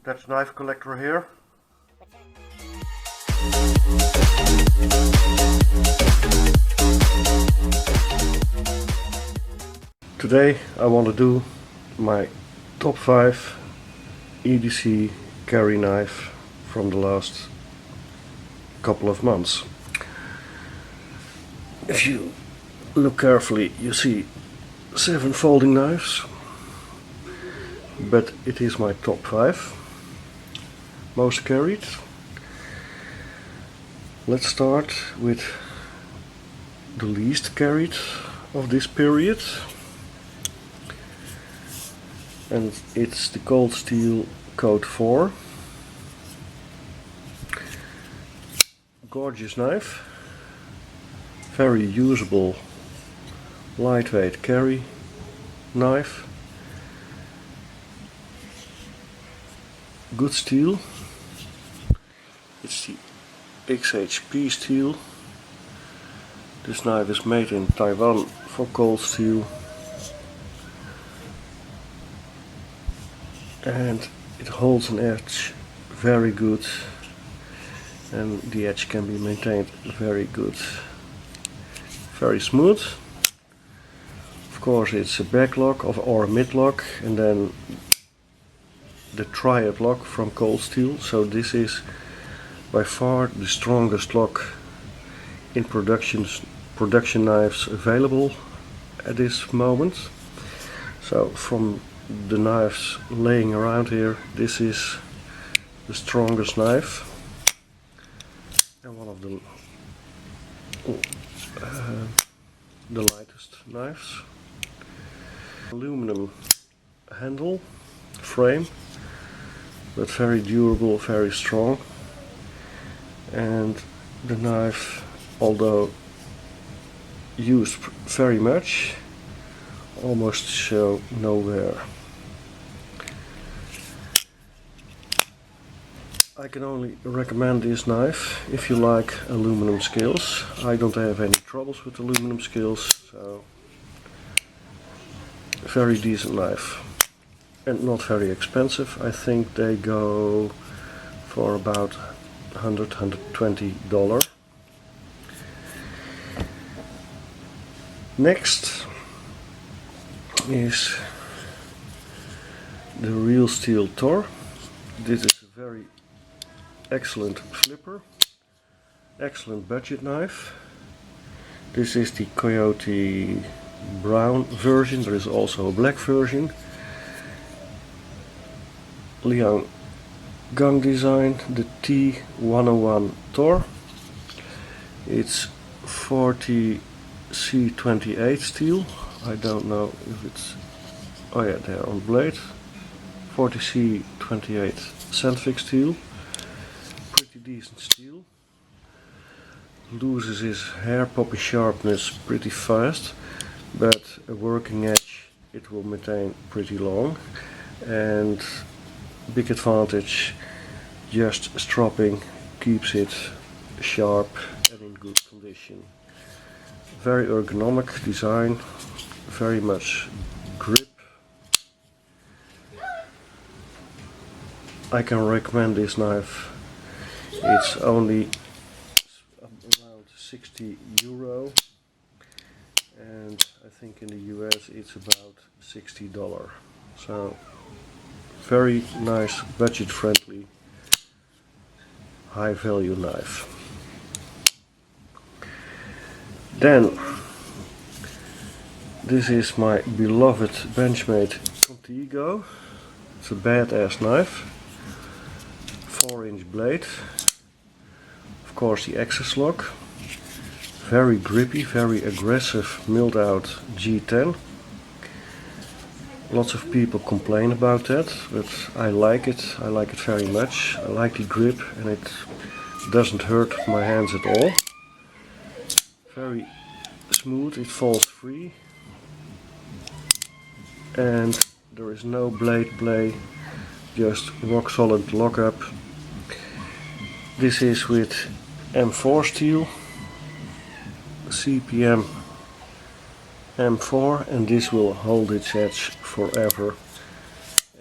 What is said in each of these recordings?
Dutch knife collector here. Today I want to do my top 5 EDC carry knife from the last couple of months. If you look carefully, you see 7 folding knives, but it is my top 5 most carried. Let's start with the least carried of this period, and it's the Cold Steel Code 4. Gorgeous knife, very usable, lightweight carry knife, good steel. It's the XHP steel. This knife is made in Taiwan for cold steel, and it holds an edge very good, and the edge can be maintained very good, very smooth. Of course it's a back lock or a mid lock, and then the triad lock from cold steel, so this is by far the strongest lock in production knives available at this moment. So from the knives laying around here, this is the strongest knife and one of the lightest knives. Aluminum handle frame, but very durable, very strong. And the knife, although used very much, almost show no wear. I can only recommend this knife if you like aluminum scales. I don't have any troubles with aluminum scales, so very decent knife. And not very expensive. I think they go for about $120. Next is the Real Steel Tour. This is a very excellent flipper, excellent budget knife. This is the Coyote brown version. There is also a black version. Liang Gang design, the T101 Tour. It's 40C28 steel. I don't know if it's, oh yeah, there on blade. 40C28 Sandvik steel. Pretty decent steel. Loses his hair poppy sharpness pretty fast, but a working edge it will maintain pretty long. And big advantage, just stropping keeps it sharp and in good condition. Very ergonomic design, very much grip. I can recommend this knife. It's only around €60, and I think in the US it's about $60. So very nice, budget friendly, high value knife. Then this is my beloved Benchmade Do You Go. It's a badass knife, 4-inch blade, of course the access lock, very grippy, very aggressive milled out G10. Lots of people complain about that, but I like it very much. I like the grip, and it doesn't hurt my hands at all. Very smooth, it falls free, and there is no blade play, just rock solid lockup. This is with M4 steel, CPM M4, and this will hold its edge forever,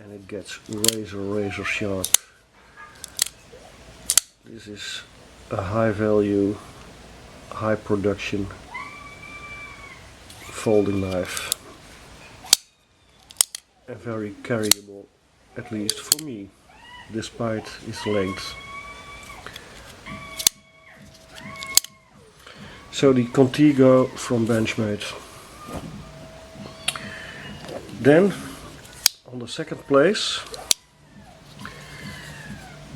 and it it gets razor sharp. This is a high value, high production folding knife, and very carryable, at least for me, despite its length. So the Contigo from Benchmade. Then on the second place,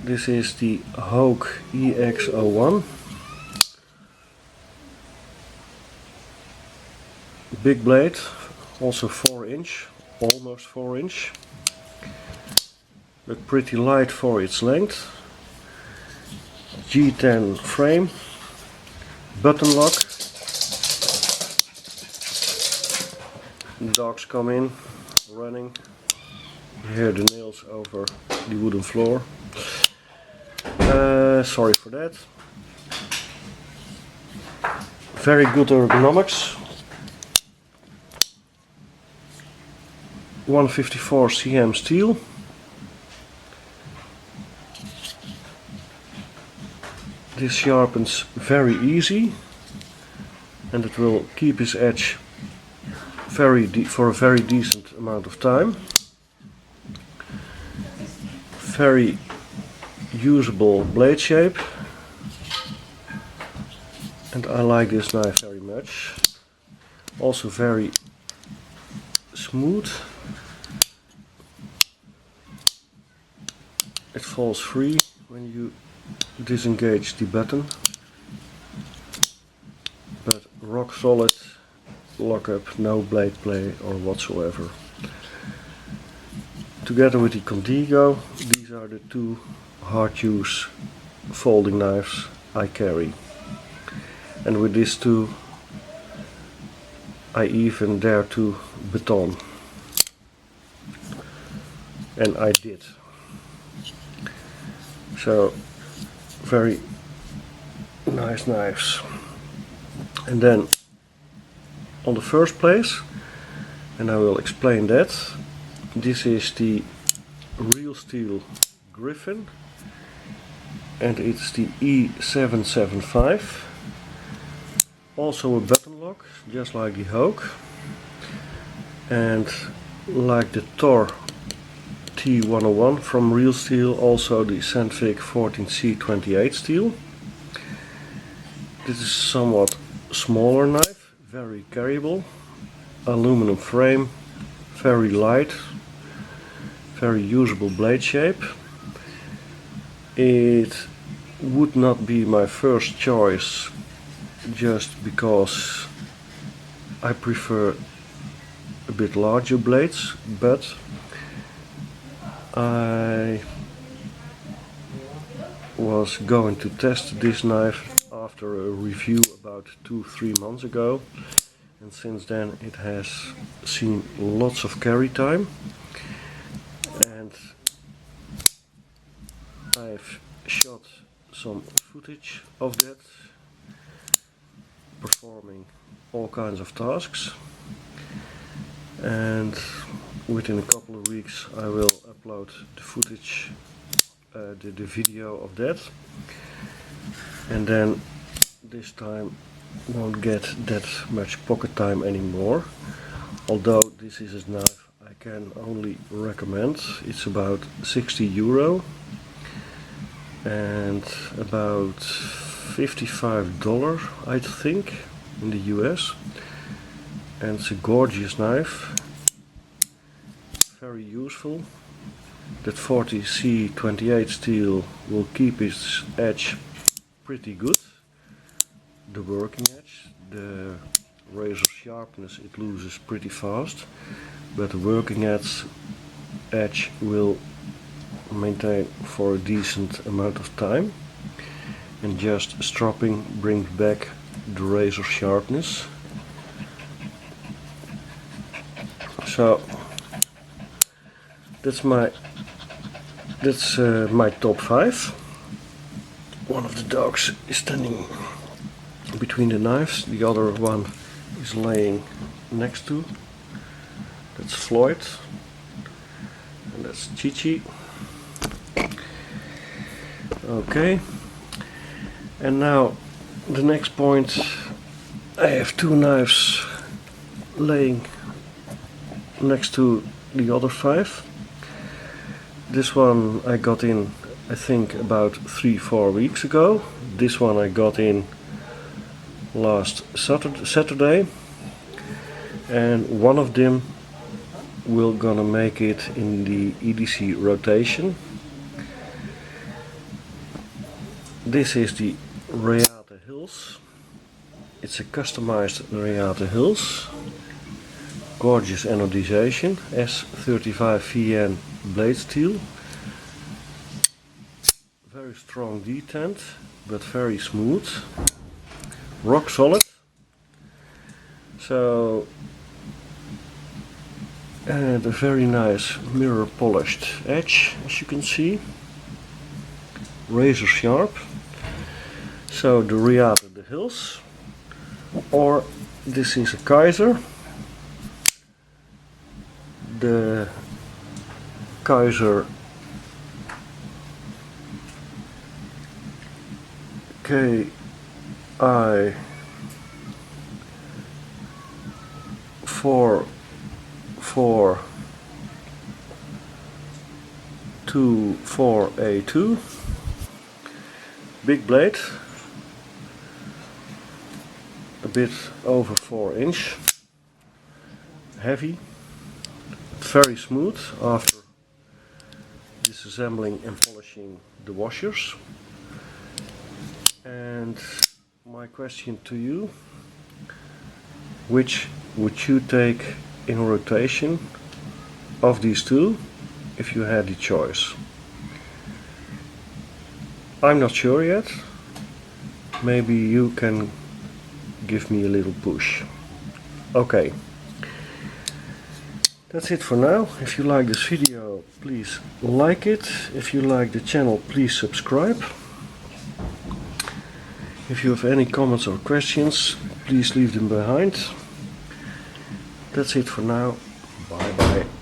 this is the HUGO EX01. Big blade, also 4-inch, almost 4-inch, but pretty light for its length. G10 frame, button lock. The dogs come in, running. You hear the nails over the wooden floor. Sorry for that. Very good ergonomics. 154 cm steel. This sharpens very easy, and it will keep its edge for a very decent amount of time. Very usable blade shape, and I like this knife very much. Also very smooth. It falls free when you disengage the button, but rock solid lockup, no blade play or whatsoever. Together with the Contigo, these are the two hard use folding knives I carry. And with these two I even dare to baton. And I did. So very nice knives. And then on the first place, and I will explain that, this is the real steel Griffin, and it's the E775. Also a button lock, just like the HUGO, and like the Tour T101 from Real Steel, also the Sandvik 14C28 steel. This is somewhat smaller knife, very carryable, aluminum frame, very light, very usable blade shape. It would not be my first choice just because I prefer a bit larger blades, but I was going to test this knife after a review about 2-3 months ago, and since then it has seen lots of carry time, and I've shot some footage of that, performing all kinds of tasks, and within a couple of weeks I will upload the footage, the video of that, and then this time won't get that much pocket time anymore. Although this is a knife I can only recommend. It's about €60 and about $55 I think in the US, and it's a gorgeous knife, very useful. That 40C28 steel will keep its edge pretty good, the working edge. The razor sharpness it loses pretty fast, but the working edge will maintain for a decent amount of time, and just stropping brings back the razor sharpness. So that's my top 5. One of the dogs is standing between the knives, the other one is laying next to. That's Floyd, and That's Chi-Chi. Okay, and now the next point, I have two knives laying next to the other 5. This one I got in, I think, about 3-4 weeks ago. This one I got in last Saturday, and one of them will gonna make it in the EDC rotation. This is the Reate Hills. It's a customized Reate Hills. Gorgeous anodization, S35VN blade steel. Very strong detent, but very smooth. Rock solid. So, and a very nice mirror polished edge, as you can see. Razor sharp. So the Reate the Hills, or this is a Kaiser. The Kaiser KI 424A2. Big blade, a bit over 4 inch, heavy, very smooth after disassembling and polishing the washers. And my question to you, which would you take in rotation of these two if you had the choice? I'm not sure yet. Maybe you can give me a little push. Okay. That's it for now. If you like this video, please like it. If you like the channel, please subscribe. If you have any comments or questions, please leave them behind. That's it for now. Bye bye.